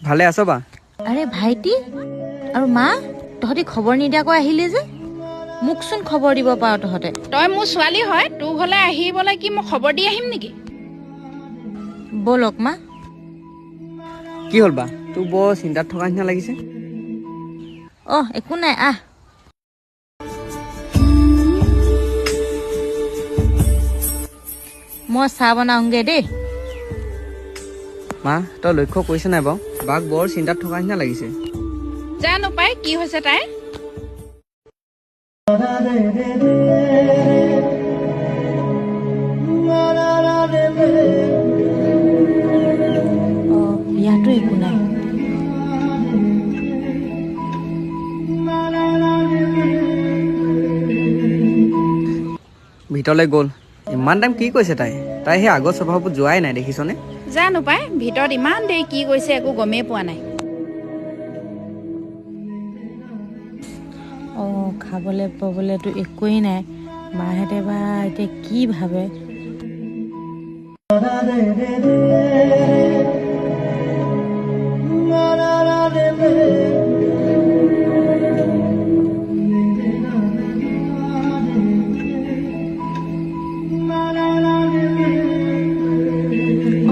ভালে আছ বা? আৰে ভাইটি আৰু মা তহঁতি খবৰ নিদিয়াকৈ আহিলে যে মোকচোন খবৰ দিব পাৰ তহঁতে। তই মোৰ ছোৱালী হয়, তোৰ ঘৰলৈ আহিবলৈ কি মই খবৰ দি আহিম নেকি? ব'লক মা। কি হ'ল বা? তোৰ বৰ চিন্তাত থকা নিচিনা লাগিছে। একো নাই, আহ। মই চাহ বনাওঁগে দেই। মা, তই লক্ষ্য কৰিছ নাই বাৰু? বাক বৰ চিন্তাত থকা নিচিনা লাগিছে। জানো পাই কি হৈছে তাই। বিয়াতো একো নাই। ভিতৰলৈ গ'ল। ইমান টাইম কি কৈছে তাই? তাই সেই আগৰ স্বভাৱত যোৱাই নাই, দেখিছনে? জানো পাই ভিতৰত ইমান দেৰি কি কৈছে একো গমেই পোৱা নাই। খাবলৈ পাবলৈতো একোৱেই নাই। মাহঁতে বা এতিয়া কি ভাবে।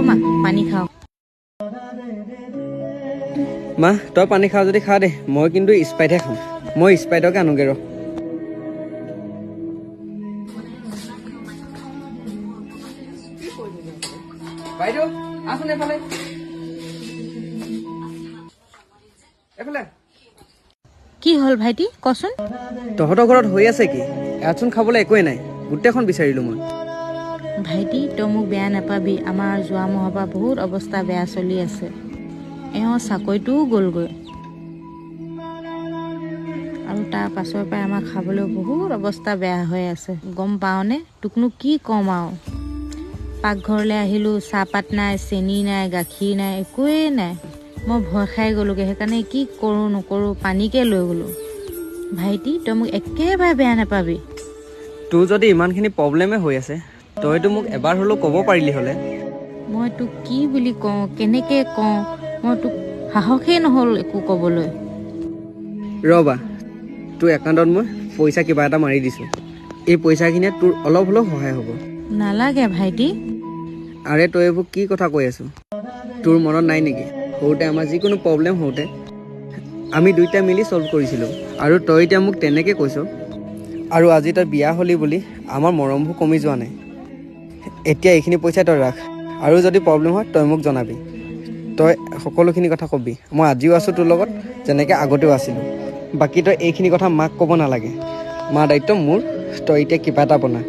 মা পানী খাওঁ। মা, তই পানী খাৱ যদি খা দে, মই কিন্তু স্প্ৰাইটহে খাওঁ। মই স্প্ৰাইটকে আনোগে ৰ। বাইদেউ আছোন এফালে। কি হ'ল ভাইটি কচোন? তহঁতৰ ঘৰত হৈ আছে কি? ইয়াতচোন খাবলৈ একোৱেই নাই। গোটেইখন বিচাৰিলো মই। ভাইটি তই মোক বেয়া নাপাবি, আমাৰ যোৱা মাহৰ পৰা বহুত অৱস্থা বেয়া চলি আছে। চাকৰিটোও গ'লগৈ আৰু তাৰ পাছৰ পৰাই আমাৰ খাবলৈ বহুত অৱস্থা বেয়া হৈ আছে, গম পাওঁনে? তোকনো কি ক'ম আৰু। পাকঘৰলৈ আহিলোঁ, চাহপাত নাই, চেনি নাই, গাখীৰ নাই, একোৱেই নাই। মই ভয় খাই গ'লোগৈ, সেইকাৰণে কি কৰোঁ নকৰোঁ পানীকে লৈ গ'লোঁ। ভাইটি তই মোক একেবাৰে বেয়া নাপাবি। তোৰ যদি ইমানখিনি প্ৰব্লেমে হৈ আছে, তইতো মোক এবাৰ হ'লেও ক'ব পাৰিলি হ'লে। মই তোক কি বুলি কওঁ, কেনেকৈ কওঁ, মই তোক সাহসেই নহ'ল একো ক'বলৈ। ৰ'বা, তোৰ একাউণ্টত মই পইচা কিবা এটা মাৰি দিছোঁ। এই পইচাখিনিয়ে তোৰ অলপ হ'লেও সহায় হ'ব। নালাগে ভাইটি। আৰে তই এইবোৰ কি কথা কৈ আছোঁ? তোৰ মনত নাই নেকি? সৰুতে আমাৰ যিকোনো প্ৰব্লেম হওঁতে আমি দুইটা মিলি ছল্ভ কৰিছিলোঁ, আৰু তই এতিয়া মোক তেনেকৈ কৈছ। আৰু আজি তই বিয়া হ'লি বুলি আমাৰ মৰমবোৰ কমি যোৱা নাই। এতিয়া এইখিনি পইচা তই ৰাখ, আৰু যদি প্ৰব্লেম হয় তই মোক জনাবি। তই সকলোখিনি কথা ক'বি। মই আজিও আছোঁ তোৰ লগত, যেনেকৈ আগতেও আছিলোঁ। বাকী তই এইখিনি কথা মাক ক'ব নালাগে। মাৰ দায়িত্ব মোৰ। তই এতিয়া কিবা এটা বনা।